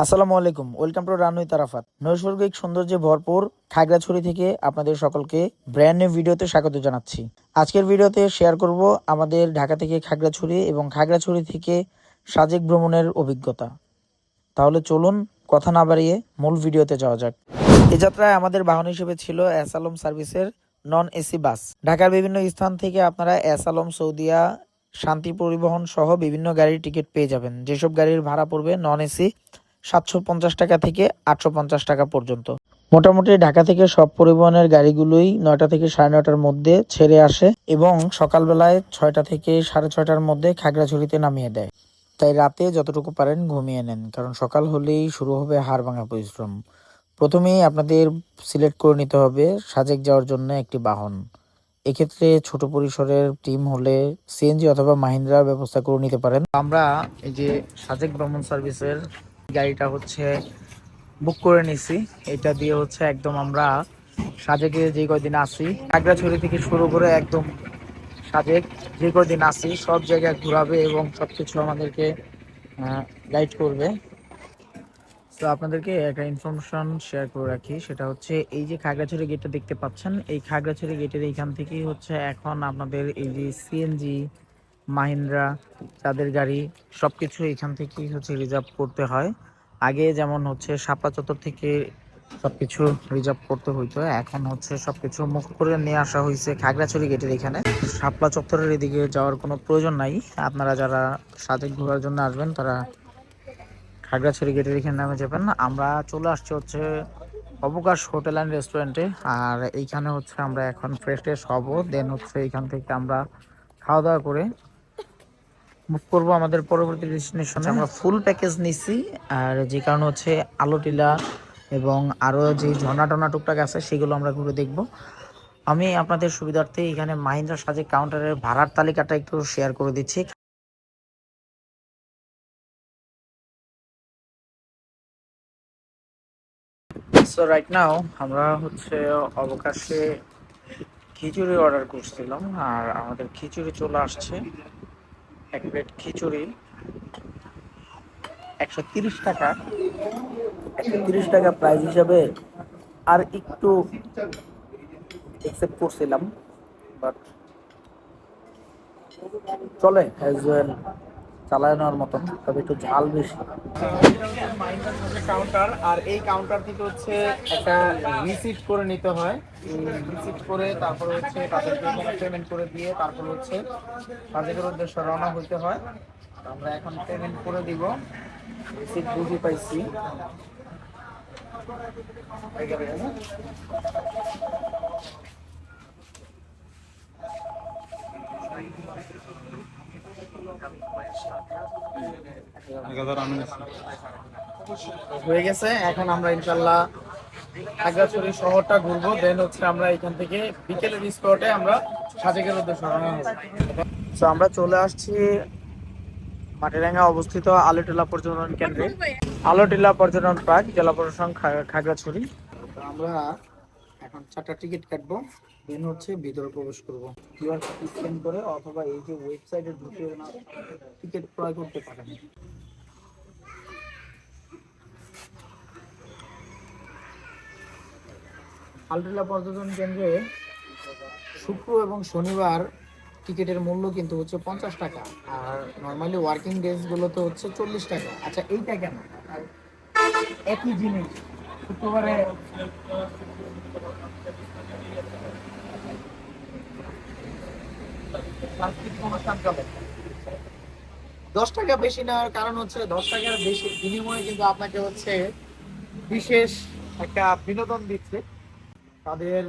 আসসালামু আলাইকুম, welcome to run with Arafat. নৈসর্গিক সৌন্দর্যে ভরপুর খাগড়াছড়ি থেকে আপনাদের সকলকে ব্র্যান্ড নিউ ভিডিওতে স্বাগত জানাচ্ছি। আজকের ভিডিওতে শেয়ার করব আমাদের ঢাকা থেকে খাগড়াছড়ি এবং খাগড়াছড়ি থেকে সাজেক ভ্রমণের অভিজ্ঞতা। তাহলে চলুন কথা না বাড়িয়ে মূল ভিডিওতে যাওয়া যাক। এ যাত্রায় আমাদের বাহন হিসেবে ছিল এস আলম সার্ভিসের নন এসি বাস। ঢাকার বিভিন্ন স্থান থেকে আপনারা এস আলম, সৌদিয়া, শান্তি পরিবহন সহ বিভিন্ন গাড়ির টিকিট পেয়ে যাবেন, যেসব গাড়ির ভাড়া পড়বে নন এসি 750 টাকা থেকে 850 টাকা পর্যন্ত। মোটামুটি ঢাকা থেকে সব পরিবহনের গাড়িগুলোই 9টা থেকে 9:30টার মধ্যে ছেড়ে আসে এবং সকালবেলায় 6টা থেকে 6:30টার মধ্যে খাগড়াছড়িতে নামিয়ে দেয়। তাই রাতে যতটুকু পারেন ঘুমিয়ে নেন, কারণ সকাল হলেই শুরু হবে হাড়ভাঙা পরিশ্রম। প্রথমেই আপনাদের সিলেক্ট করে নিতে হবে সাজেক যাওয়ার জন্য একটি বাহন। এক্ষেত্রে ছোট পরিসরের টিম হলে সিএনজি অথবা মাহিন্দ্রার ব্যবস্থা করে নিতে পারেন। আমরা এই যে সাজেক ভ্রমণ সার্ভিসের গাড়িটা বুক করে নিছি। এটা দিয়ে একদম আমরা সাজেকে যে কয়দিন আসি, খাগড়াছড়ি থেকে শুরু করে একদম সাজেক যে কয়দিন আসি সব জায়গায় ঘোরাবে এবং সবকিছু আমাদেরকে গাইড করবে। তো আপনাদেরকে একটা ইনফরমেশন শেয়ার করে রাখি, সেটা হচ্ছে এই যে খাগড়াছড়ি গেটটা দেখতে পাচ্ছেন, এই খাগড়াছড়ি গেটের এইখান থেকেই এখন আপনাদের এই যে সিএনজি, মাহিন্দ্রা, যাদের গাড়ি সবকিছু এখান থেকেই রিজার্ভ করতে হয়। আগে যেমন শাপলা চত্বর থেকে সবকিছু রিজার্ভ করতে হইতো, এখন সবকিছু মুখ করে নিয়ে আসা হয়েছে খাগড়াছড়ি গেটের এখানে। শাপলা চত্বরের এদিকে যাওয়ার কোনো প্রয়োজন নাই। আপনারা যারা সাজেক ঘোরার জন্য আসবেন তারা খাগড়াছড়ি গেটের এখানে নামে যাবেন। আমরা চলে আসছি অবকাশ হোটেল অ্যান্ড রেস্টুরেন্টে। আর এইখানে আমরা এখন ফ্রেশ হব, দেন এইখান থেকে আমরা খাওয়া দাওয়া করে মুভ করবো আমাদের পরবর্তী ডেস্টিনেশনে। আমরা ফুল প্যাকেজ নিছি, আর যে কারণে আলো টিলা এবং আরও যে ঝর্ণা টর্ণা টুকটাক আছে সেগুলো আমরা ঘুরে দেখব। আমি আপনাদের সুবিধার্থে এখানে মাহিন্দ্রা সাজেক কাউন্টারের ভাড়ার তালিকাটা একটু শেয়ার করে দিচ্ছি। সো রাইট নাও আমরা অবকাশে খিচুড়ি অর্ডার করছিলাম, আর আমাদের খিচুড়ি চলে আসছে। এক প্লেট খিচুড়ি 130 টাকা। 130 টাকা প্রাইস হিসাবে আর একটু একসেপ্ট করছিলাম, বাট চলে অ্যাজ ওয়েল, চালায় নেওয়ার মতন, তবে একটু ঝাল বেশি। কাউন্টার, আর এই কাউন্টার থেকে একটা রিসিট করে নিতে হয়। রিসিট করে তারপর তাদেরকে পেমেন্ট করে দিয়ে তারপর তাদের উদ্দেশ্যে রওনা হইতে হয়। আমরা এখন পেমেন্ট করে দিব। রিসিট বুঝে পাইছি। হয়ে গেছে। এখন আমরা ইনশাল্লাহ খাগড়াছড়ি শহরটা ঘুরবো, দেন আমরা এখান থেকে বিকেলের স্পটে আমরা সাজেকের উদ্দেশ্যে রওনা হবো। তো আমরা চলে আসছি মাটিরাঙ্গা অবস্থিত আলোটিলা পর্যটন কেন্দ্রে, আলোটিলা পর্যটন পার্ক, জেলা প্রশাসন খাগড়াছড়ি। তো আমরা এখন 4টা টিকিট কাটবো, দেন ভিতরে প্রবেশ করবো। কিউআর কোড স্ক্যান করে অথবা এই যে ওয়েবসাইটে ঢুকে টিকিট ক্রয় করতে পারেন। আলটিলা পর্যটন কেন্দ্রে শুক্র এবং শনিবার টিকিটের মূল্য কিন্তু 50 টাকা, আর নর্মালি ওয়ার্কিং ডেজ গুলোতে 40 টাকা। আচ্ছা, এইটা কেন? একই জিনিস শুক্রবারে সাংস্কৃতিক অনুষ্ঠান চলে। 10 টাকা বেশি নেওয়ার কারণ 10 টাকার বেশি বিনিময়ে কিন্তু আপনাকে বিশেষ একটা বিনোদন দিচ্ছে। তাদের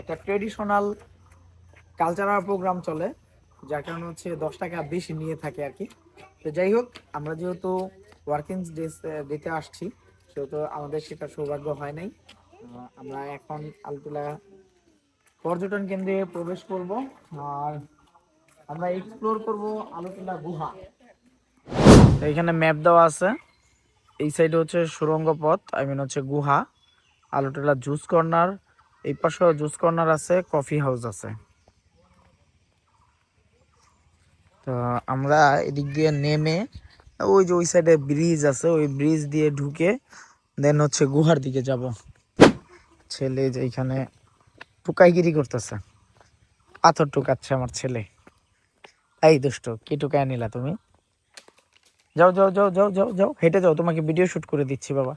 একটা ট্রেডিশনাল কালচারাল প্রোগ্রাম চলে, যার কারণে 10 টাকা বেশি নিয়ে থাকে আর কি। তো যাই হোক, আমরা যেহেতু ওয়ার্কিং ডেজ দিতে আসছি, সেহেতু আমাদের সেটা সৌভাগ্য হয় নাই। আমরা এখন আলটিলা পর্যটন কেন্দ্রে প্রবেশ করব, আর আমরা এক্সপ্লোর করব আলটিলা গুহা। এইখানে ম্যাপ দেওয়া আছে। এই সাইডে সুড়ঙ্গ পথ, গুহা, আলটিলা জুস কর্নার, এই পাশেও জুস কর্নার আছে, কফি হাউস আছে। তো আমরা এদিক দিয়ে নেমে ওই যে ওই সাইডে ব্রিজ আছে, ওই ব্রিজ দিয়ে ঢুকে দেন হচ্ছে গুহার দিকে যাব। ছেলে যে এখানে টুকাইগিরি করতেছে, পাথর টুকাচ্ছে আমার ছেলে। এই দুষ্ট, কি টুকায় নিলা তুমি? যাও যাও যাও যাও যাও যাও, হেঁটে যাও, তোমাকে ভিডিও শুট করে দিচ্ছি বাবা।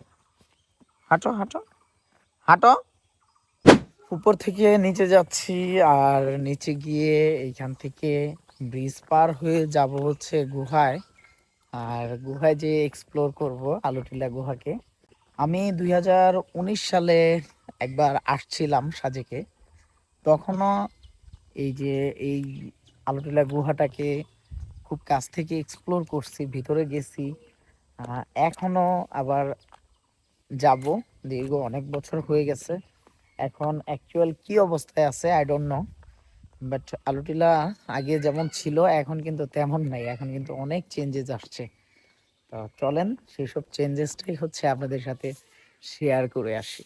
হাঁটো হাঁটো হাঁটো। উপর থেকে নিচে যাচ্ছি, আর নিচে গিয়ে এইখান থেকে ব্রিজ পার হয়ে যাব হচ্ছে গুহায়। আর গুহায় যে এক্সপ্লোর করব আলুটিলা গুহাকে। আমি 2019 সালে একবার আসছিলাম সাজেকে, তখনও এই যে এই আলুটিলা গুহাটাকে খুব কাছ থেকে এক্সপ্লোর করছি, ভিতরে গেছি। এখনো আবার যাব, দীর্ঘ অনেক বছর হয়ে গেছে। এখন অ্যাকচুয়াল কি অবস্থায় আছে I don't know, but Alutila আগে যেমন ছিল এখন কিন্তু তেমন নাই, এখন কিন্তু অনেক চেঞ্জেস আসছে। তো চলেন সেই সব চেঞ্জেসটাই হচ্ছে আপনাদের সাথে শেয়ার করে আসি।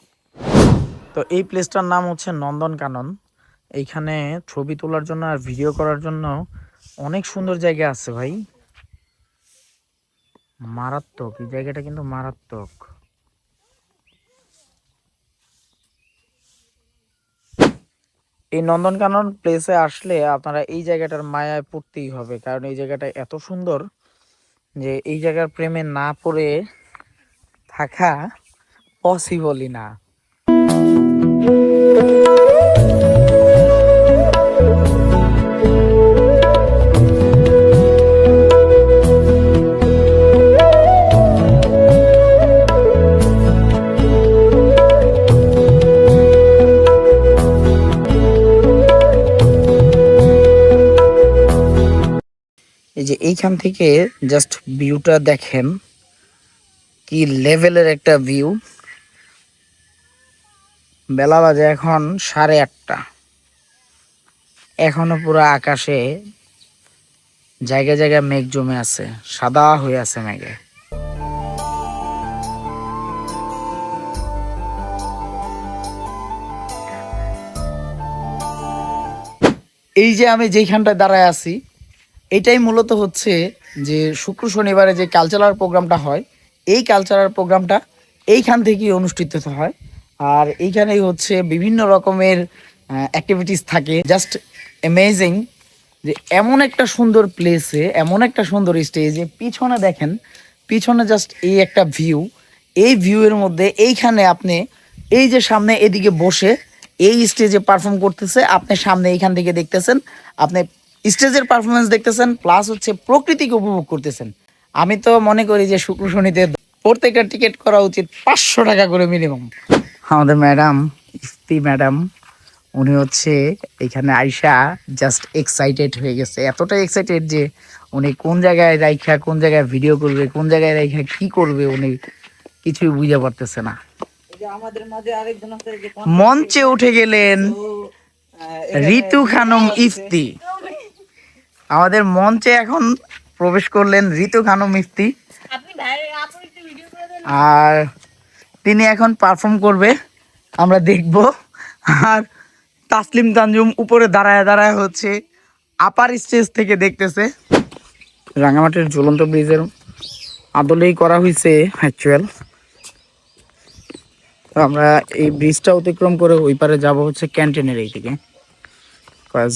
তো এই প্লেসটার নাম হচ্ছে নন্দনকানন। এইখানে ছবি তোলার জন্য আর ভিডিও করার জন্য অনেক সুন্দর জায়গা আছে ভাই, মারাত্মক। এই জায়গাটা কিন্তু মারাত্মক। এই নন্দনকানন প্লেসে আসলে আপনারা এই জায়গাটার মায়ায় পড়তেই হবে, কারণ এই জায়গাটা এত সুন্দর যে এই জায়গার প্রেমে না পড়ে থাকা পসিবলই না। এই যে এইখান থেকে জাস্ট ভিউটা দেখেন, কি লেভেলের একটা ভিউ। বেলা বাজে এখন 8:30, এখনো পুরো আকাশে জায়গায় জায়গায় মেঘ জমে আছে, সাদা হয়ে আছে মেঘে। এই যে আমি যেইখানটায় দাঁড়ায় আছি, এটাই মূলত হচ্ছে যে শুক্র শনিবারে যে কালচারাল প্রোগ্রামটা হয়, এই কালচারাল প্রোগ্রামটা এইখান থেকেই অনুষ্ঠিত হয়। আর এইখানেই হচ্ছে বিভিন্ন রকমের অ্যাক্টিভিটিস থাকে। জাস্ট অ্যামেজিং যে এমন একটা সুন্দর প্লেসে, এমন একটা সুন্দর স্টেজে পিছনে দেখেন, পিছনে জাস্ট এই একটা ভিউ। এই ভিউয়ের মধ্যে এইখানে আপনি এই যে সামনে এদিকে বসে এই স্টেজে পারফর্ম করতেছে, আপনি সামনে এইখান থেকে দেখতেছেন, আপনি স্টেজের পারফরমেন্স দেখতেছেন, প্লাস হচ্ছে প্রকৃতিকে উপভোগ করতেছেন। আমি তো মনে করি যে শুক্র শনিতে প্রত্যেকটা টিকিট করা উচিত 500 টাকা করে মিনিমাম। আমাদের ম্যাডাম, ইফতি ম্যাডাম, উনি হচ্ছে এখানে আইসা জাস্ট এক্সাইটেড হয়ে গেছে, এতটা এক্সাইটেড যে উনি কোন জায়গায় রাইখা কোন জায়গায় ভিডিও করবে, কোন জায়গায় রাইখা কি করবে উনি কিছুই বুঝতে পারতেছে না। মঞ্চে উঠে গেলেন ঋতু খানম ইফতি। আমাদের মঞ্চে এখন প্রবেশ করলেন ঋতু খানম ইফতি, আর তিনি এখন পারফর্ম করবে, আমরা দেখব। আর তাসলিম তানজুম উপরে দাঁড়ায় দাঁড়ায় হচ্ছে আপার স্টেজ থেকে দেখতেছে। রাঙামাটির ঝুলন্ত ব্রিজের আদলেই করা হয়েছে অ্যাকচুয়াল। তো আমরা এই ব্রিজটা অতিক্রম করে ওই পারে যাব হচ্ছে ক্যান্টিনের এই দিকে, কজ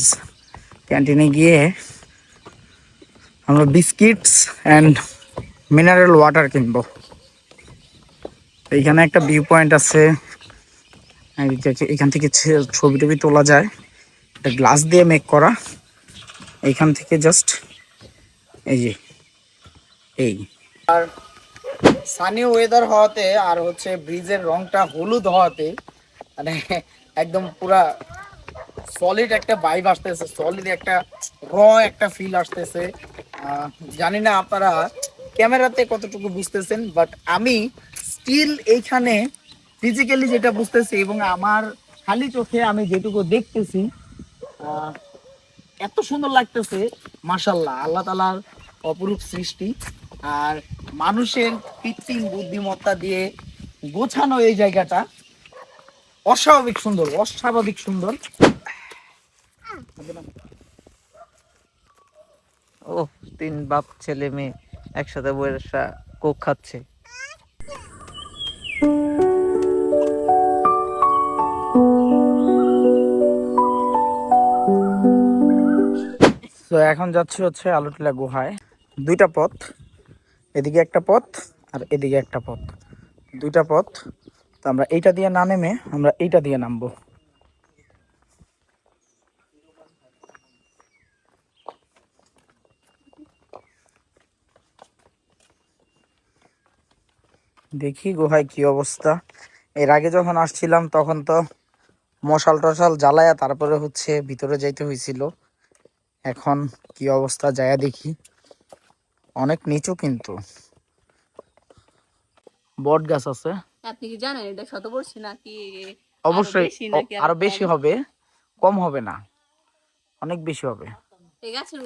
ক্যান্টিনে গিয়ে আমরা বিস্কিটস অ্যান্ড মিনারেল ওয়াটার কিনবো। এইখানে একটা ভিউ পয়েন্ট আছে, এখান থেকে ছবি টবি তোলা যায়, এটা গ্লাস দিয়ে মেক করা। এইখান থেকে জাস্ট এই যে এই, আর সানি ওয়েদার হওয়াতে আর হচ্ছে ব্রিজের রংটা হলুদ হওয়াতে মানে একদম পুরা সলিড একটা ভাইব আসতেছে, সলিড একটা র একটা ফিল আসতেছে। জানি না আপনারা ক্যামেরাতে কতটুকু বুঝতেছেন, বাট আমি স্টিল এইখানে ফিজিক্যালি যেটা বুঝতেছি এবং আমার খালি চোখে আমি যেটুকু দেখতেছি, এত সুন্দর লাগতেছে। মাশাআল্লাহ, আল্লাহ তাআলার অপরূপ সৃষ্টি। আর মানুষের কৃত্রিম বুদ্ধিমত্তা দিয়ে গোছানো এই জায়গাটা অস্বাভাবিক সুন্দর, অস্বাভাবিক সুন্দর। ও 3 বাপ ছেলে মেয়ে একসাথে বসে কোক খাচ্ছে। তো এখন যাচ্ছি হচ্ছে আলুটিলা গুহায়। দুইটা পথ, এদিকে একটা পথ আর এদিকে একটা পথ, দুইটা পথ। তো আমরা এইটা দিয়ে না নেমে আমরা এইটা দিয়ে নামবো। দেখি গুহায় কি অবস্থা। এর আগে যখন আসছিলাম তখন তো মশাল টশাল জ্বালায়া তারপরে হচ্ছে ভিতরে যাইতে হয়েছিল। এখন কি অবস্থা যায়া দেখি। অনেক নিচু কিন্তু, বট গাছ আছে। আপনি কি জানেন এটা শতবর্ষী নাকি অবশ্যই আরো বেশি হবে, কম হবে না, অনেক বেশি হবে। এই গাছের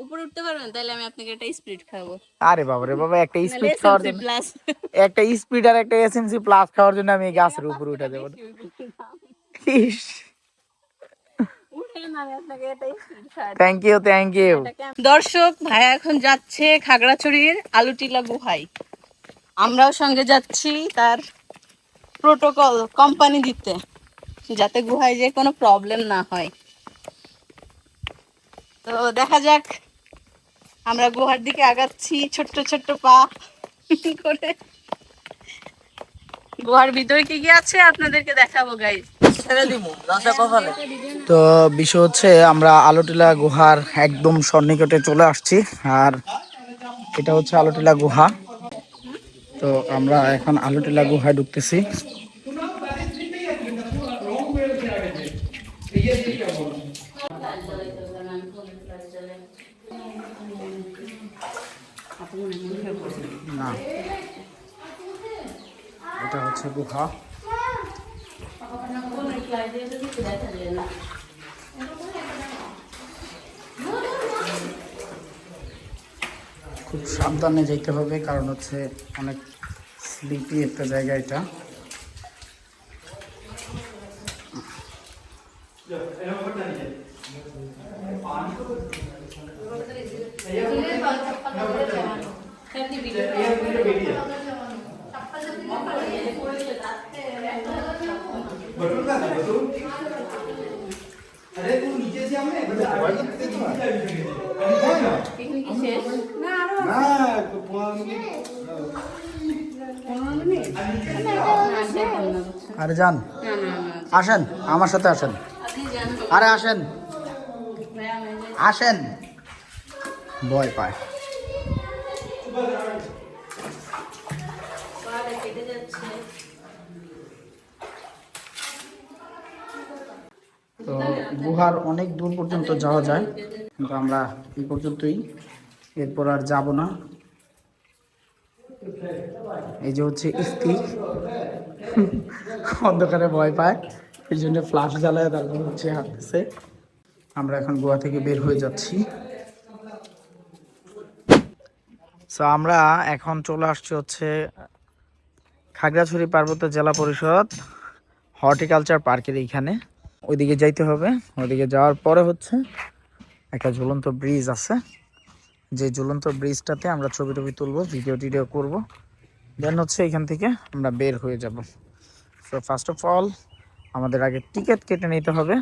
উপরে উঠতে পারবেন? তাহলে আমি আপনাকে একটা স্পিরিট খাবো। আরে বাবারে বাবা, একটা স্পিড খাওয়ার এসএমসি জন্য, প্লাস একটা স্পিড আর একটা এসএমসি প্লাস খাওয়ার জন্য আমি এই গাছের উপরে উঠে দেবো? ইস, থ্যাংক ইউ থ্যাংক ইউ। দর্শক ভাইয়া এখন যাচ্ছে খাগড়াছড়ির আলুটিলা গুহায়, আমরাও সঙ্গে যাচ্ছি তার প্রোটোকল কোম্পানি দিতে, যাতে গুহায় যে কোনো প্রবলেম না হয়। তো দেখা যাক, আমরা গুহার দিকে আগাচ্ছি ছোট্ট ছোট্ট পা করে। গুহার ভিতরে কি কি আছে আপনাদেরকে দেখাবো গাইস। তো বিষয় হচ্ছে আমরা আলুটিলা গুহার একদম সন্নিকটে চলে আসছি। আর এটা হচ্ছে আলুটিলা গুহা। তো আমরা এখন আলুটিলা গুহায় ঢুকতেছি। না, এটা হচ্ছে গুহা। খুব সাবধানে যেতে হবে, কারণ হচ্ছে অনেক স্লিপি একটা জায়গা এটা। আরে যান, আসেন আমার সাথে আসেন। আরে আসেন আসেন, ভয় পায়। তো গুহার অনেক দূর পর্যন্ত যাওয়া যায়, কিন্তু আমরা এই পর্যন্তই, এরপর আর যাব না। এই যে হচ্ছে স্ত্রী অন্ধকারে ভয় পায়, এই জন্য ফ্লাশ জ্বালায় তারপর হচ্ছে হাঁটতেছে। আমরা এখন গোয়া থেকে বের হয়ে যাচ্ছি। সো আমরা এখন চলে আসছি হচ্ছে খাগড়াছড়ি পার্বত্য জেলা পরিষদ হর্টিকালচার পার্কের এইখানে। ওইদিকে যাইতে হবে। ওইদিকে যাওয়ার পরে হচ্ছে একটা ঝুলন্ত ব্রিজ আছে, যে ঝুলন্ত ব্রিজটাতে আমরা ছবি টবি তুলবো, ভিডিও টিডিও করবো। দেন হচ্ছে এখান থেকে আমরা বের হয়ে যাব। সো ফার্স্ট অফ অল আমাদের আগে টিকিট কেটে নিতে হবে।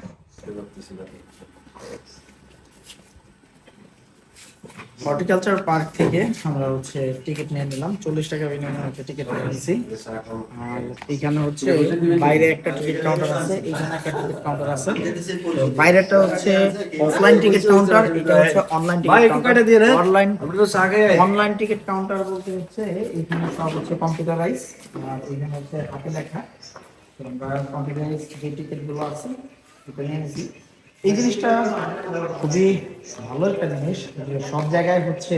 হর্টিকালচার পার্ক থেকে আমরা হচ্ছে টিকিট নিয়ে নিলাম, 40 টাকা বিনিময়ে হচ্ছে টিকিট নিয়ে নিয়েছি। আর এইখানে হচ্ছে বাইরে একটা টিকিট কাউন্টার আছে, এইখানে একটা টিকিট কাউন্টার আছে। বাইরেটা হচ্ছে অফলাইন টিকিট কাউন্টার, এটা হচ্ছে online ticket counter. Online ticket counter বলতে হচ্ছে এখানে সব হচ্ছে কম্পিউটারাইজ, আর এখানে হচ্ছে হাতে লেখা। আমরা কম্পিউটারাইজ যে টিকিটগুলো আছে এটা নিয়ে নিয়েছি। এই জিনিসটা খুবই ভালো একটা জিনিস, যে সব জায়গায় হচ্ছে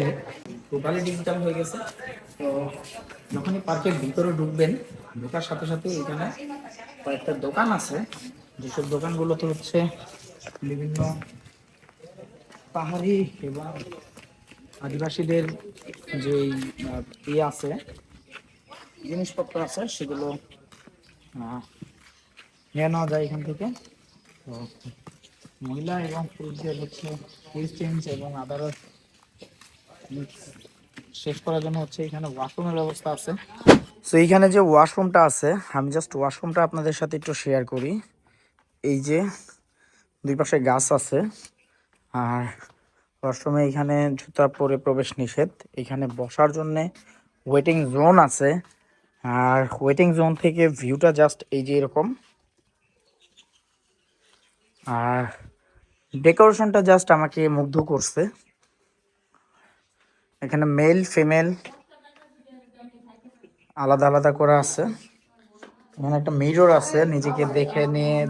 টোটালি ডিজিটাল হয়ে গেছে। তো যখনই পার্কের ভিতরে ঢুকবেন, ঢোকার সাথে সাথে এখানে কয়েকটা দোকান আছে, যেসব দোকানগুলোতে হচ্ছে বিভিন্ন পাহাড়ি এবং আদিবাসীদের যে ইয়ে আছে, জিনিসপত্র আছে, সেগুলো নিয়ে নেওয়া যায় এখান থেকে। তো মহিলা এবং পুরুষদের হচ্ছে এক্সচেঞ্জ এবং আদার শেষ করার জন্য হচ্ছে এখানে ওয়াশরুমের ব্যবস্থা আছে। সো এইখানে যে ওয়াশরুমটা আছে, আমি জাস্ট ওয়াশরুমটা আপনাদের সাথে একটু শেয়ার করি। এই যে দুই পাশে গাছ আছে, আর ওয়াশরুমে এখানে জুতা পরে প্রবেশ নিষেধ। এখানে বসার জন্যে ওয়েটিং জোন আছে, আর ওয়েটিং জোন থেকে ভিউটা জাস্ট এই যে এরকম। আর ডেকোরেশনটা জাস্ট আমাকে মুগ্ধ করছে। এখানে মেল ফিমেল আলাদা আলাদা করা আছে। এখানে একটা মিরর আছে, নিজেকে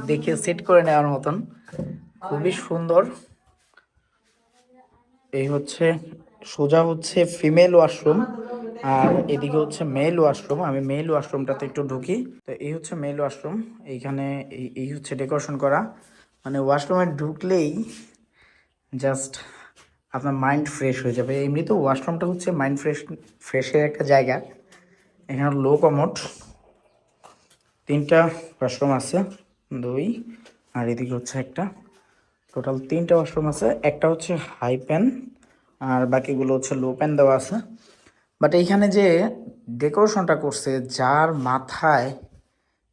দেখে সেট করে নেওয়ার মতন, খুবই সুন্দর। এই হচ্ছে সোজা হচ্ছে ফিমেল ওয়াশরুম, আর এদিকে হচ্ছে মেল ওয়াশরুম। আমি মেল ওয়াশরুমটাতে একটু ঢুকি। তো এই হচ্ছে মেল ওয়াশরুম। এইখানে এই হচ্ছে ডেকোরেশন করা, মানে ওয়াশরুমে ঢুকলেই জাস্ট আপনার মাইন্ড ফ্রেশ হয়ে যাবে। এমনিতেও ওয়াশরুমটা হচ্ছে মাইন্ড ফ্রেশের একটা জায়গা। এখানে লো কমোড, 3টা ওয়াশরুম আছে, 2, আর এদিকে হচ্ছে একটা। টোটাল 3টা ওয়াশরুম আছে। একটা হচ্ছে হাই প্যান, আর বাকিগুলো হচ্ছে লো প্যান দেওয়া আছে। বাট এইখানে যে ডেকোরেশনটা করছে, যার মাথায়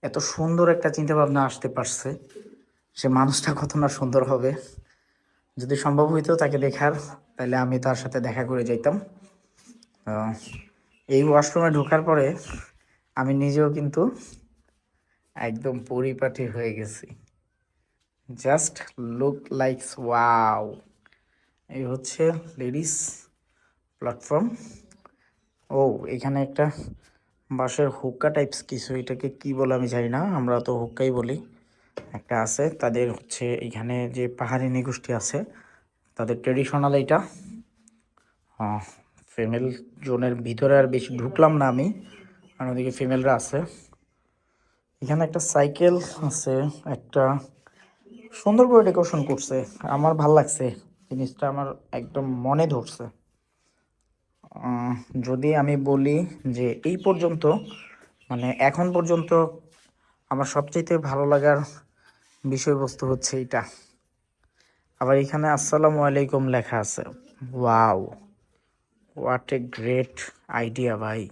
এত সুন্দর একটা চিন্তা ভাবনা আসতে পারছে, সে মানুষটা কত না সুন্দর হবে। যদি সম্ভব হইতো তাকে দেখার, তাহলে আমি তার সাথে দেখা করে যাইতাম। এই ওয়াশরুমে ঢোকার পরে আমি নিজেও কিন্তু একদম পরিপাটি হয়ে গেছি। Just look likes wow. এই হচ্ছে লেডিস প্ল্যাটফর্ম। ও, এখানে একটা বাঁশের হুক্কা টাইপস কিছু, এটাকে কি বলে আমি জানি না, আমরা তো হুক্কাই বলি, একটা আছে। তাদের হচ্ছে এখানে যে পাহাড়ি নৃগোষ্ঠী আছে, তাদের ট্রেডিশনাল এইটা। ফিমেল জোনের ভিতরে আর বেশি ঢুকলাম না আমি, আর ওদিকে ফিমেলরা আছে। এখানে একটা সাইকেল আছে, একটা সুন্দর করে ডেকোরেশন করছে। আমার ভাল লাগছে জিনিসটা, আমার একদম মনে ধরছে। যদি আমি বলি যে এই পর্যন্ত, মানে এখন পর্যন্ত আমার সবচাইতে ভালো লাগার বিষয়বস্তু হচ্ছে এইটা। আবার এখানে আসসালামু আলাইকুম লেখা আছে। Wow, what a great idea ভাই,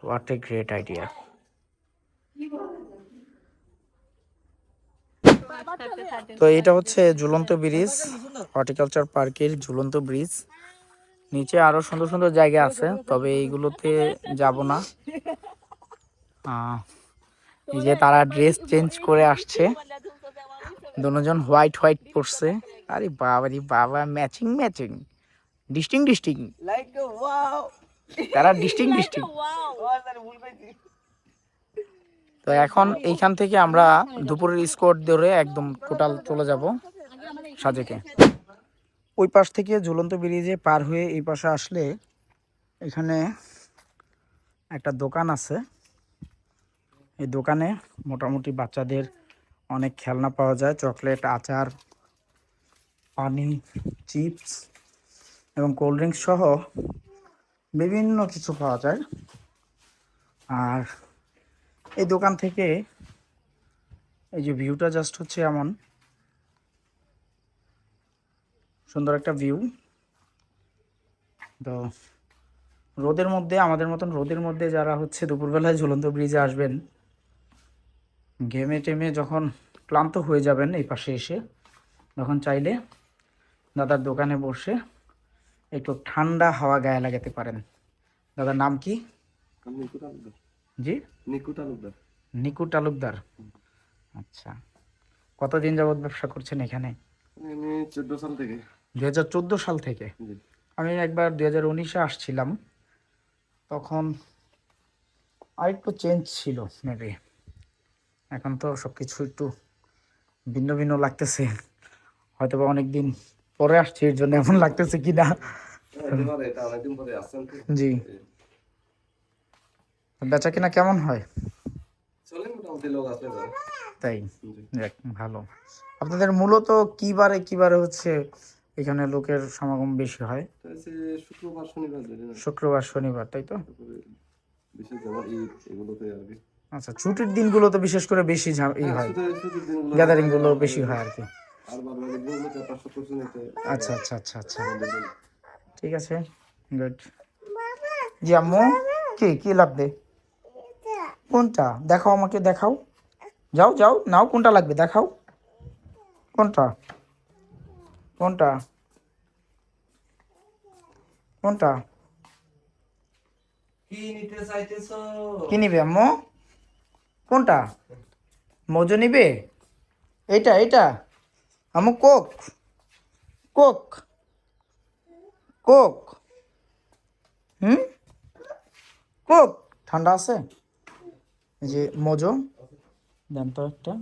হোয়াট এ গ্রেট আইডিয়া। তো এটা হচ্ছে ঝুলন্ত ব্রিজ, হর্টিকালচার পার্কের ঝুলন্ত ব্রিজ। নিচে আরো সুন্দর সুন্দর জায়গা আছে, তবে এইগুলোতে যাব না। এই যে তারা ড্রেস চেঞ্জ করে আসছে, দুজন হোয়াইট হোয়াইট পরছে। আরে বাবা রে বাবা, ম্যাচিং ম্যাচিং, ডিস্টিং ডিস্টিং, তারা ডিস্টিং ডিস্টিং। তো এখন এইখান থেকে আমরা দুপুরের স্কোয়াড ধরে একদম টোটাল চলে যাব সাজেকে। ওই পাশ থেকে ঝুলন্ত ব্রিজে পার হয়ে এই পাশে আসলে এখানে একটা দোকান আছে। এই দোকানে মোটামুটি বাচ্চাদের অনেক খেলনা পাওয়া যায়, চকলেট, আচার, পানি, চিপস এবং কোল্ড ড্রিঙ্কস সহ বিভিন্ন কিছু পাওয়া যায়। আর এই দোকান থেকে এই যে ভিউটা জাস্ট হচ্ছে এমন সুন্দর একটা ভিউ। তো রোদের মধ্যে, আমাদের মতন রোদের মধ্যে যারা হচ্ছে দুপুরবেলায় ঝুলন্ত ব্রিজে আসবেন, ঘেমে টেমে যখন ক্লান্ত হয়ে যাবেন, এই পাশে এসে তখন চাইলে দাদার দোকানে বসে একটু ঠান্ডা হাওয়া গায়ে লাগাতে পারেন। দাদার নাম কি? জি, নিকু তালুকদার। আচ্ছা, কতদিন যাবত ব্যবসা করছেন এখানে? আমি 14 সাল থেকে। 2014 সাল থেকে? আমি একবার 2019-এ আসছিলাম, তখন আরেকটু চেঞ্জ ছিল মেবি। এখন তো সবকিছু একটু ভিন্ন ভিন্ন লাগতেছে, হয়তো বা অনেকদিন পরে আসছি এর জন্য এমন লাগতেছে কিনা। জি, বেচা কিনা কেমন হয়? তাই, যাক ভালো। আপনাদের মূলত কি বারে হচ্ছে এখানে লোকের সমাগম বেশি হয়? শুক্রবার শনিবার, তাই তো? আচ্ছা, ছুটির দিনগুলোতে বিশেষ করে বেশি হয়, গ্যাদারিং গুলো বেশি হয় আর কি। আচ্ছা আচ্ছা আচ্ছা আচ্ছা, ঠিক আছে, গুড। জি আম্মু, কি কি লাগবে? কোনটা দেখাও, আমাকে দেখাও। যাও যাও, নাও, কোনটা লাগবে দেখাও। কোনটা? কোনটা? কোনটা? কি নিতে চাইতেছো? কি নিবে আম্মু? কোনটা? মজু নিবে? এইটা এইটা? আম্মু কোক, কোক, কোক। হুম, কোক ঠান্ডা আছে? এই যে মজো দেন তো একটা।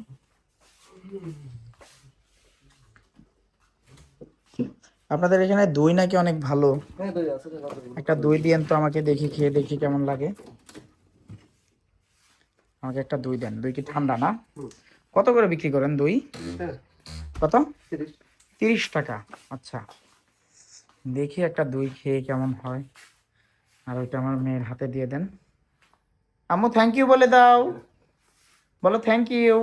আপনাদের এখানে দই নাকি অনেক ভালো। হ্যাঁ দই আছে রে, বাবা। একটা দই দিয়েন তো আমাকে, দেখি খেয়ে দেখি কেমন লাগে। আমাকে একটা দই দেন। দই কি ঠান্ডা না? কত করে বিক্রি করেন দই? হ্যাঁ, কত? 30। 30 টাকা। আচ্ছা, দেখি একটা দই খেয়ে কেমন হয়। আর ওইটা আমার মেয়ের হাতে দিয়ে দেন। আম্মু থ্যাংক ইউ বলে দাও, বলো থ্যাংক ইউ।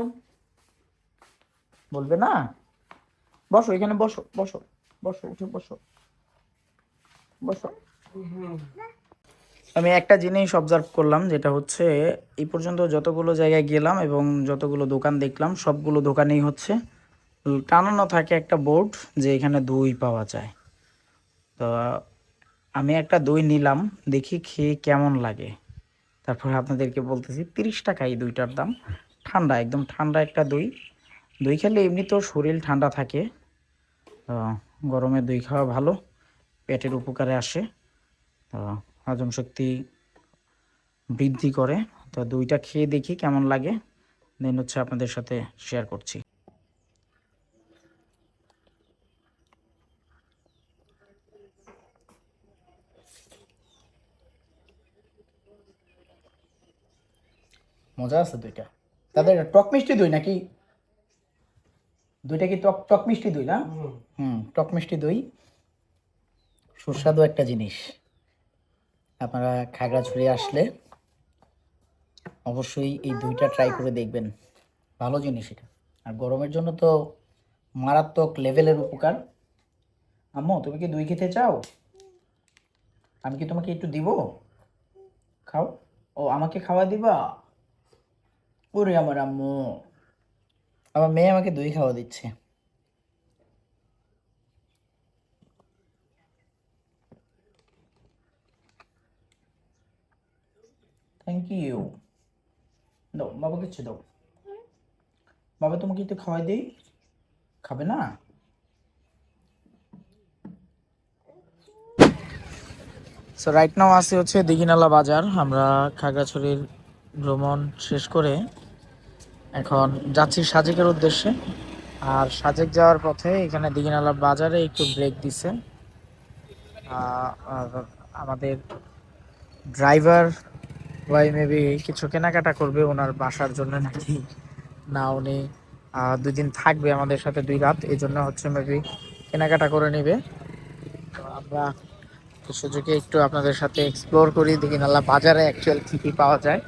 বলবে না? বসো এখানে, বসো বসো বসো, উঠে বসো, বসো। আমি একটা জিনিস অবজার্ভ করলাম, যেটা হচ্ছে এই পর্যন্ত যতগুলো জায়গায় গেলাম এবং যতগুলো দোকান দেখলাম, সবগুলো দোকানেই হচ্ছে টানানো থাকে একটা বোর্ড যে এখানে দই পাওয়া যায়। তো আমি একটা দই নিলাম, দেখি খেয়ে কেমন লাগে, তারপরে আপনাদেরকে বলতেছি। 30 টাকা এই দইটার দাম। ঠান্ডা, একদম ঠান্ডা একটা দই। দই খেলে এমনিতেও শরীর ঠান্ডা থাকে। তো গরমে দই খাওয়া ভালো, পেটের উপকারে আসে। তো হজম শক্তি বৃদ্ধি করে। তো দইটা খেয়ে দেখি কেমন লাগে, দেন হচ্ছে আপনাদের সাথে শেয়ার করছি। মজা আছে দইটা। তাদের টক মিষ্টি দই নাকি? দইটা কি টক টক মিষ্টি দই না? হুম, টক মিষ্টি দই। সুস্বাদু একটা জিনিস। আপনারা খাগড়াছড়ি আসলে অবশ্যই এই দইটা ট্রাই করে দেখবেন। ভালো জিনিস এটা। আর গরমের জন্য তো মারাত্মক লেভেলের উপকার। আম্মু তুমি কি দই খেতে চাও? আমি কি তোমাকে একটু দিব? খাও। ও আমাকে খাওয়া দিবা? ওরে আমার আম্মু, আমার মেয়ে আমাকে দই খাওয়া দিচ্ছে। Thank you. দাও বাবা, কিছু দাও। বাবা তোমাকে একটু খাওয়াই দিই, খাবে না? সো রাইট নাও আসি হচ্ছে দিঘিনালা বাজার। আমরা খাগড়াছড়ির ভ্রমণ শেষ করে এখন যাচ্ছি সাজেকের উদ্দেশ্যে। আর সাজেক যাওয়ার পথে এখানে দিঘিনালা বাজারে একটু ব্রেক দিছে। আর আমাদের ড্রাইভার ভাই মেবি কিছু কেনাকাটা করবে ওনার বাসার জন্য নাকি। না, উনি 2 দিন থাকবে আমাদের সাথে, 2 রাত, এই জন্য হচ্ছে মেবি কেনাকাটা করে নেবে। তো আমরা তো সুযোগে একটু আপনাদের সাথে এক্সপ্লোর করি দিঘিনালা বাজারে অ্যাকচুয়াল কি কি পাওয়া যায়।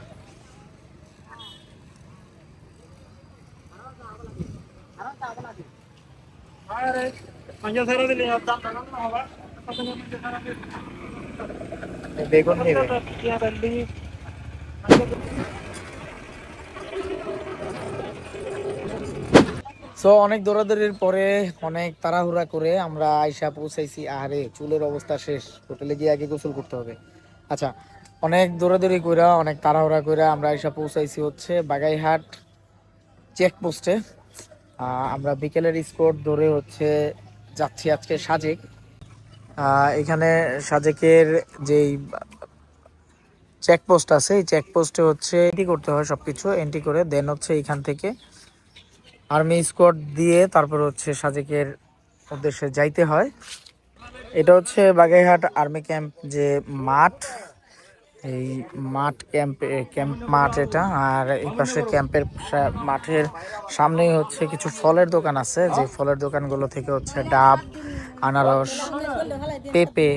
বেগুন নেবে। সো অনেক দৌড়াদৌড়ির পরে, অনেক তাড়াহুড়া করে আমরা আইসা পৌঁছাইছি। আরে চুলের অবস্থা শেষ, হোটেলে গিয়ে আগে গোসল করতে হবে। আচ্ছা, অনেক দৌড়াদৌড়ি কইরা, অনেক তাড়াহুড়া কইরা আমরা আইসা পৌঁছাইছি হচ্ছে বাগাইহাট চেকপোস্টে। আমরা বিকেলের স্পট ধরে হচ্ছে যাচ্ছি আজকে সাজেক। এখানে সাজেকের যেই চেকপোস্ট আছে, এই চেকপোস্টে হচ্ছে এন্ট্রি করতে হয়, সবকিছু এন্ট্রি করে দেন হচ্ছে এখান থেকে আর্মি স্কোয়াড দিয়ে তারপর হচ্ছে সাজেকের উদ্দেশ্যে যাইতে হয়। এটা হচ্ছে বাগাইহাট আর্মি ক্যাম্প যে মাঠ, এই মাঠ ক্যাম্প মাঠ এটা। আর এই পাশে ক্যাম্পের মাঠের সামনেই হচ্ছে কিছু ফলের দোকান আছে, যে ফলের দোকানগুলো থেকে হচ্ছে ডাব, আনারস, পেঁপে,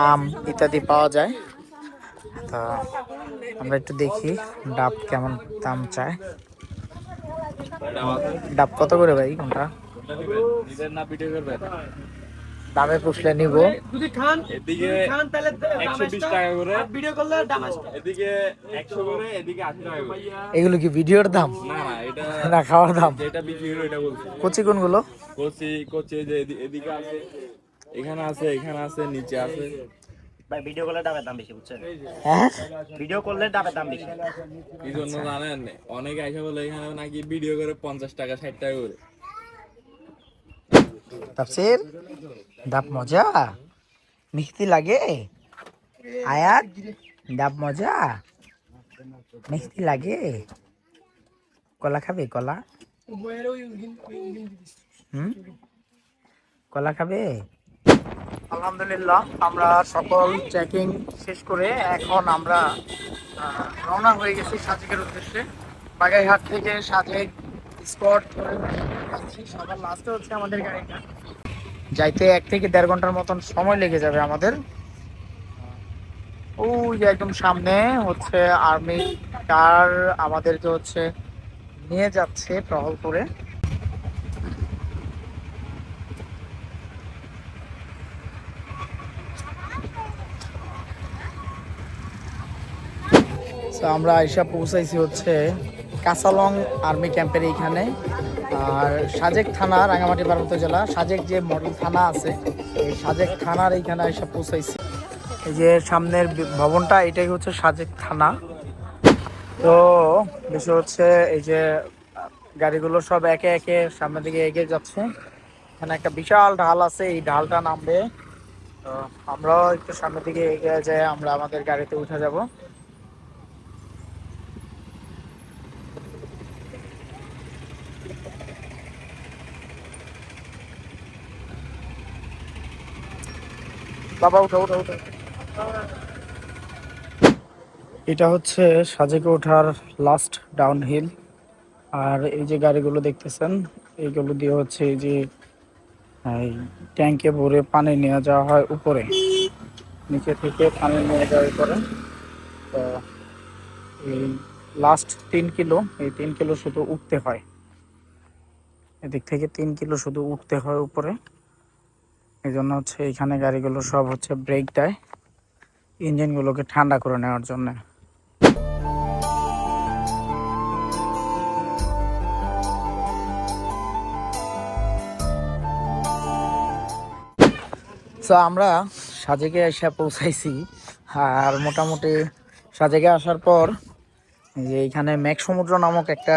আম ইত্যাদি পাওয়া যায়। তা আমরা একটু দেখি ডাব কেমন দাম চায়। ডাব কত করে ভাই কোনটা? দামে পুষলে নিব। যদি খান তাহলে 120 টাকা করে, ভিডিও করলে দাম আসবে। এদিকে 100 করে, এদিকে 80 টাকা করে। এগুলো কি ভিডিওর দাম না না, এটা না খাওয়ার দাম? যেটা বিক্রি হলো এটা বলছি। কচি কোনগুলো? কচি কচি যে এদিকে আছে, এখানে আছে, এখানে আছে, নিচে আছে। ভাই ভিডিও করলে ডাবের দাম বেশি, বুঝছেন? হ্যাঁ ভিডিও করলে ডাবের দাম বেশি। কি জন্য জানেন? অনেকে আইসা বলে এখানে নাকি ভিডিও করে 50 টাকা 60 টাকা করে। তাফসীর ডাব মজা মিষ্টি লাগে। আয়াত ডাব মজা মিষ্টি লাগে। কলা খাবে? কলা কলা খাবে? আলহামদুলিল্লাহ আমরা সকল চেকিং শেষ করে এখন আমরা রওনা হয়ে গেছি সাজেকের উদ্দেশ্যে। বাগাইহাট থেকে সাজেক স্পট সবার লাস্টে হচ্ছে আমাদের গাড়িটা। যাইতে 1 থেকে 1.5 ঘন্টার মতন সময় লেগে যাবে আমাদের। ওই যে একদম সামনে হচ্ছে আর্মি কার আমাদেরকে হচ্ছে নিয়ে যাচ্ছে টহল করে। তো আমরা আইসা পৌঁছাইছি হচ্ছে কাসালং আর্মি ক্যাম্পের এইখানে। আর সাজেক থানা, রাঙামাটি পার্বত্য জেলা সাজেক যে মডেল থানা আছে, এই সাজেক থানার এইখানে আইসা পৌঁছাইছি। এই যে সামনের ভবনটা, এটাই হচ্ছে সাজেক থানা। তো বিষয় হচ্ছে এই যে গাড়িগুলো সব একে একে সামনের দিকে এগিয়ে যাচ্ছে। এখানে একটা বিশাল ঢাল আছে, এই ঢালটা নামবে। তো আমরাও একটু সামনের দিকে এগিয়ে যাই, আমরা আমাদের গাড়িতে উঠে যাব। বাবা উঠো উঠো উঠো। এটা হচ্ছে সাজেকে ওঠার লাস্ট ডাউন হিল। আর এই যে গাড়িগুলো দেখতেছেন, এইগুলো দিয়ে হচ্ছে এই যে এই ট্যাঙ্কে ভরে পানি নিয়ে যাওয়া হয় উপরে, নিচে থেকে পানি নিয়ে যাওয়া উপরে। তো এই লাস্ট 3 কিলো, এই 3 কিলো শুধু উঠতে হয়, এদিক থেকে 3 কিলো শুধু উঠতে হয় উপরে। এই জন্য হচ্ছে এখানে গাড়িগুলো সব হচ্ছে ব্রেক দেয় ইঞ্জিনগুলোকে ঠান্ডা করে নেওয়ার জন্য। তো আমরা সাজেকে এসে পৌঁছাইছি। আর মোটামুটি সাজেকে আসার পর যে এইখানে মেঘ সমুদ্র নামক একটা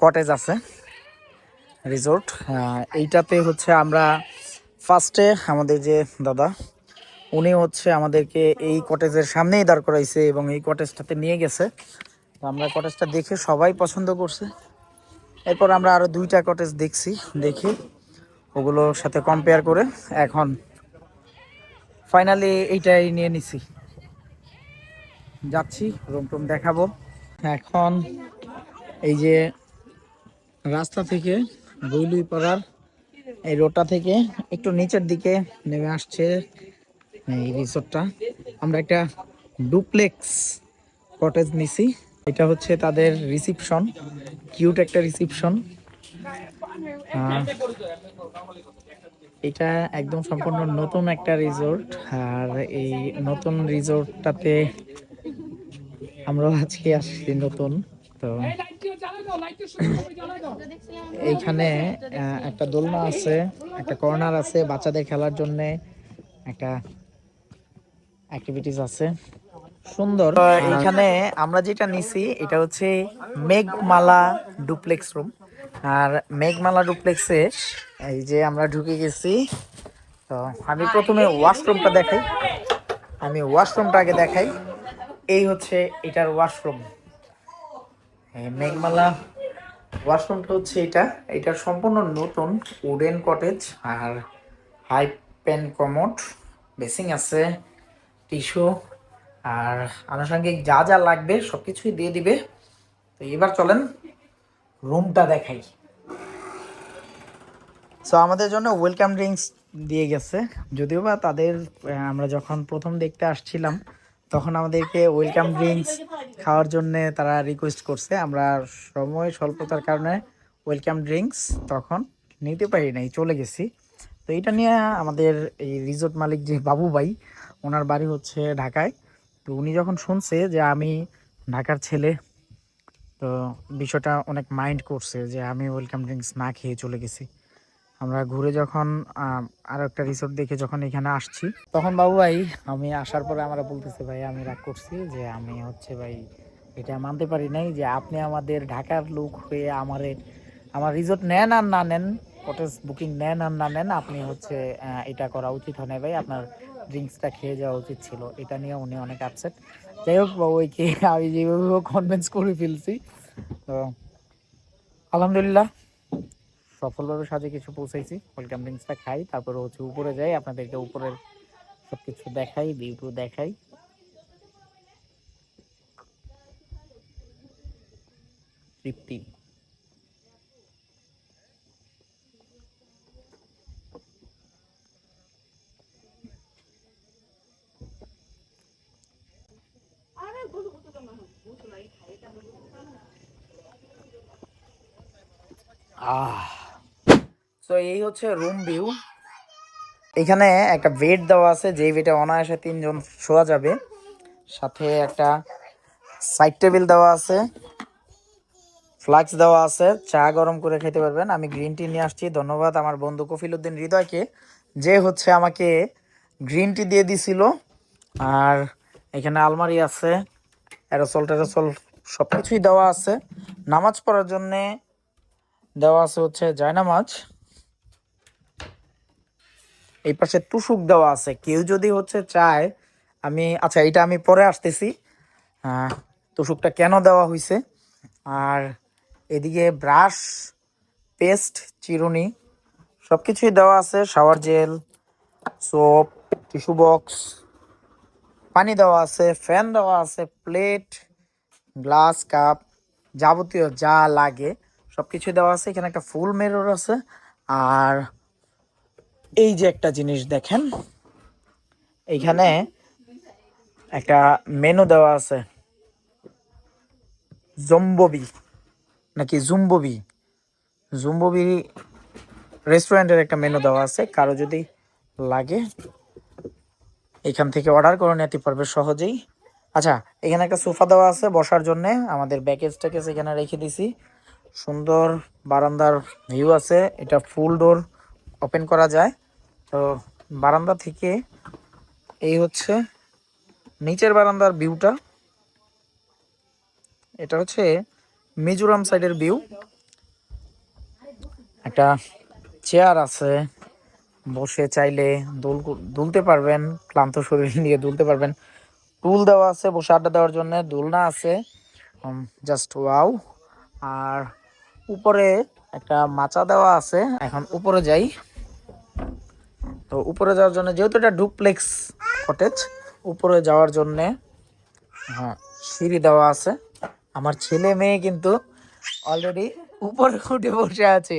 কটেজ আছে, রিসোর্ট। এইটাতে হচ্ছে আমরা ফার্স্টে আমাদের যে দাদা, উনি হচ্ছে আমাদেরকে এই কটেজের সামনেই দাঁড় করাইছে এবং এই কটেজটাতে নিয়ে গেছে। তো আমরা কটেজটা দেখে সবাই পছন্দ করছে। এরপর আমরা আরও 2টা কটেজ দেখছি, দেখে ওগুলোর সাথে কম্পেয়ার করে এখন ফাইনালি এইটাই নিয়ে নিছি। যাচ্ছি, রুম টুম দেখাবো। এখন এই যে রাস্তা থেকে বইলুইপাড়ার এই রোডটা থেকে একটু নিচের দিকে নেমে আসছে এই রিসোর্টটা। আমরা একটা ডুপ্লেক্স কটেজ নিছি। এটা হচ্ছে তাদের রিসিপশন, কিউট একটা রিসিপশন। এটা একদম সম্পূর্ণ নতুন একটা রিসোর্ট। আর এই নতুন রিসোর্টটাতে আমরা আজকে আসছি নতুন। তো এইখানে একটা দোলনা আছে, একটা কর্নার আছে বাচ্চাদের খেলার জন্য, একটা অ্যাক্টিভিটিস আছে সুন্দর। এইখানে আমরা যেটা নিছি এটা হচ্ছে মেঘমালা ডুপ্লেক্স রুম। আর মেঘমালা ডুপ্লেক্সে এই যে আমরা ঢুকে গেছি। তো আমি প্রথমে ওয়াশরুমটা দেখাই, আগে দেখাই। এই হচ্ছে এটার ওয়াশরুম, মেঘমালা ওয়াশরুমটা হচ্ছে এটার সম্পূর্ণ নতুন উডেন কটেজ। আর হাই পেন কমোড, বেসিং আছে, টিস্যু আর আনুষঙ্গিক যা যা লাগবে সবকিছুই দিয়ে দিবে। তো এবার চলেন রুমটা দেখাই। সো আমাদের জন্য ওয়েলকাম ড্রিঙ্কস দিয়ে গেছে, যদিও বা তাদের আমরা যখন প্রথম দেখতে আসছিলাম তখন আমাদেরকে ওয়েলকাম ড্রিঙ্কস খাওয়ার জন্য তারা রিকোয়েস্ট করছে। আমরা সময় স্বল্পতার কারণে ওয়েলকাম ড্রিঙ্কস তখন নিতে পারি নাই, চলে গেছি। তো এটা নিয়ে আমাদের এই রিসোর্ট মালিক যে বাবু ভাই, ওনার বাড়ি হচ্ছে ঢাকায়। তো উনি যখন শুনছে যে আমি ঢাকার ছেলে, তো বিষয়টা অনেক মাইন্ড করছে যে আমি ওয়েলকাম ড্রিঙ্কস না খেয়ে চলে গেছি। আমরা ঘুরে যখন আরো একটা রিসোর্ট দেখে যখন এখানে আসছি, তখন বাবু ভাই আমি আসার পরে আমরা বলতেছে ভাই আমি রাগ করছি যে আমি হচ্ছে ভাই এটা মানতে পারি নাই যে আপনি আমাদের ঢাকার লোক হয়ে আমার রিসোর্ট নেন আর না নেন, কটেজ বুকিং নেন আর না নেন, আপনি হচ্ছে এটা করা উচিত হয় না ভাই, আপনার ড্রিঙ্কসটা খেয়ে যাওয়া উচিত ছিল। এটা নিয়ে উনি অনেক আপসেট। যাই হোক বাবু ভাইকে আমি যেভাবে কনভিন্স করে ফেলছি। তো আলহামদুলিল্লাহ সফলভাবে সাজে কিছু পৌঁছাইছি। ওয়েলকাম ড্রিঙ্কসটা খাই, তারপরে হচ্ছে উপরে যাই, আপনাদেরকে উপরের সবকিছু দেখাই, ভিউটু দেখাই। তৃপ্তি। তো এই হচ্ছে রুম ভিউ। এখানে একটা বেড দেওয়া আছে, যে বেডে অনায়াসে 3 জন শোয়া যাবে। সাথে একটা সাইড টেবিল দেওয়া আছে, ফ্লাক্স দেওয়া আছে, চা গরম করে খেতে পারবেন। আমি গ্রিন টি নিয়ে আসছি, ধন্যবাদ আমার বন্ধু কফিল উদ্দিন হৃদয়কে, যে হচ্ছে আমাকে গ্রিন টি দিয়ে দিছিল। আর এখানে আলমারি আছে, অ্যারোসল টেরোসল সব কিছুই দেওয়া আছে। নামাজ পড়ার জন্যে দেওয়া আছে হচ্ছে জায়নামাজ। এই পাশে তুশুক দেওয়া আছে, কেউ যদি হচ্ছে চায়, আমি আচ্ছা এটা আমি পরে আসতেছি তুশুকটা কেন দেওয়া হয়েছে। আর এদিকে ব্রাশ, পেস্ট, চিরুনি সব কিছুই দেওয়া আছে, shower gel, soap, tissue box, পানি দেওয়া আছে, ফ্যান দেওয়া আছে, প্লেট, গ্লাস, কাপ, যাবতীয় যা লাগে সব কিছু দেওয়া আছে। এখানে একটা ফুল মিরর আছে। আর এই যে একটা জিনিস দেখেন, এইখানে একটা মেনু দেওয়া আছে, জম্ববি নাকি জুম্ববি, জুম্ববি রেস্টুরেন্টের একটা মেনু দেওয়া আছে। কারো যদি লাগে এখান থেকে অর্ডার করে নিতে পারবে সহজেই। আচ্ছা এখানে একটা সোফা দেওয়া আছে বসার জন্য, আমাদের ব্যাকেজ ট্যাকেজ এখানে রেখে দিছি। সুন্দর বারান্দার ভিউ আছে, এটা ফুল ডোর ওপেন করা যায়। তো বারান্দা থেকে এই হচ্ছে নিচের বারান্দার ভিউটা, এটা হচ্ছে মিজোরাম সাইডের ভিউ। একটা চেয়ার আছে, বসে চাইলে দুলতে পারবেন, ক্লান্ত শরীর নিয়ে দুলতে পারবেন। টুল দেওয়া আছে বসে আড্ডা দেওয়ার জন্য, দোলনা আছে, জাস্ট ওয়াও। আর উপরে একটা মাচা দেওয়া আছে। এখন উপরে যাই। তো উপরে যাওয়ার জন্য, যেহেতু এটা ডুপ্লেক্স কটেজ, উপরে যাওয়ার জন্যে হ্যাঁ সিঁড়ি দেওয়া আছে। আমার ছেলে মেয়ে কিন্তু অলরেডি উপরে উঠে বসে আছে।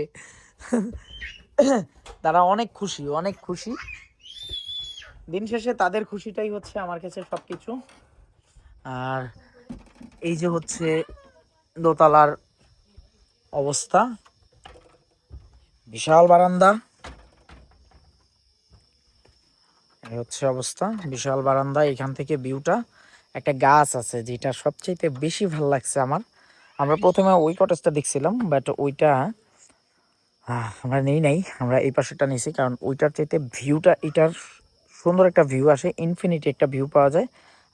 তারা অনেক খুশি, অনেক খুশি। দিন শেষে তাদের খুশিটাই হচ্ছে আমার কাছে সবকিছু। আর এই যে হচ্ছে দোতলার অবস্থা, বিশাল বারান্দা, এই হচ্ছে অবস্থা, বিশাল বারান্দা। এখান থেকে ভিউটা, একটা গাছ আছে যেটা সবচেয়ে বেশি ভালো লাগছে আমার। আমরা প্রথমে ওই কটেজটা দেখছিলাম, বাট ওইটা আমরা নেই নাই, আমরা এই পাশেটা নিয়েছি, কারণ ওইটার চাইতে ভিউটা, এটার সুন্দর একটা ভিউ আসে, ইনফিনিটি একটা ভিউ পাওয়া যায়।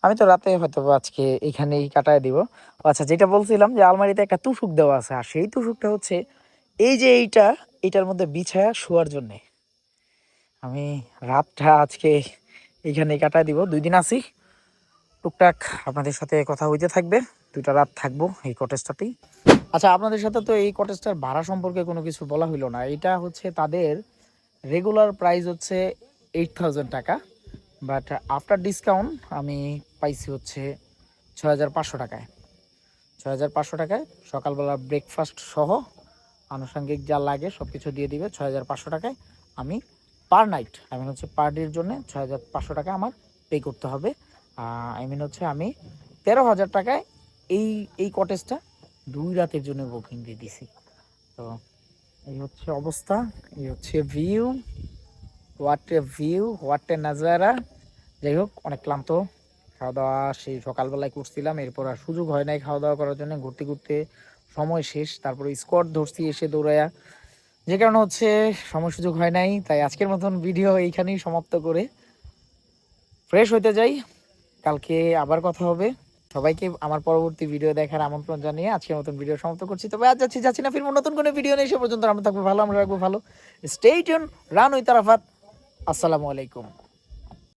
আমি তো রাতে হয়তো আজকে এখানেই কাটায় দিব। আচ্ছা যেটা বলছিলাম যে আলমারিতে একটা তুষুক দেওয়া আছে, আর সেই তুষুকটা হচ্ছে এই যে এইটার মধ্যে বিছায়া শোয়ার জন্যে। আমি রাতটা আজকে এইখানেই কাটায় দিব, 2 দিন আছি, টুকটাক আপনাদের সাথে কথা হইতে থাকবে। 2টা রাত থাকবো এই কটেজটাতেই। আচ্ছা আপনাদের সাথে তো এই কটেজটার ভাড়া সম্পর্কে কোনো কিছু বলা হইলো না। এটা হচ্ছে তাদের রেগুলার প্রাইস হচ্ছে 8,000 টাকা, বাট আফটার ডিসকাউন্ট আমি পাইছি হচ্ছে 6,500 টাকায়। 6,500 টাকায় সকালবেলা ব্রেকফাস্ট সহ আনুষঙ্গিক যা লাগে সব কিছু দিয়ে দিবে। 6,500 টাকায় আমি পার নাইট, আমি হচ্ছে পার ডের জন্য 6,500 টাকা আমার পে করতে হবে। আই মিন হচ্ছে আমি 13,000 টাকায় এই কটেজটা 2 রাতের জন্য বুকিং দিয়ে দিছি। তো এই হচ্ছে অবস্থা, এই হচ্ছে view. What a view, what a নাজারা। যাই হোক, অনেক ক্লান্ত, খাওয়া দাওয়া সেই সকালবেলায় করছিলাম, এরপর আর সুযোগ হয় নাই খাওয়া দাওয়া করার জন্য। ঘুরতে ঘুরতে সময় শেষ, তারপরে স্কোয়াড ধরছি এসে দৌড়ায়া, যে কারণে হচ্ছে সময় সুযোগ হয় নাই। তাই আজকের মতন ভিডিও এইখানেই সমাপ্ত করে ফ্রেশ হতে যাই, কালকে আবার কথা হবে। সবাইকে আমার পরবর্তী ভিডিও দেখার আমন্ত্রণ জানিয়ে আজকের মতন ভিডিও সমাপ্ত করছি। তবে আজ যাচ্ছি না, ফিরবো নতুন কোনো ভিডিও নেই। সে পর্যন্ত আমরা থাকবো ভালো, আমরা রাখবো ভালো। Stay tune, run with Arafat. আসসালামু আলাইকুম।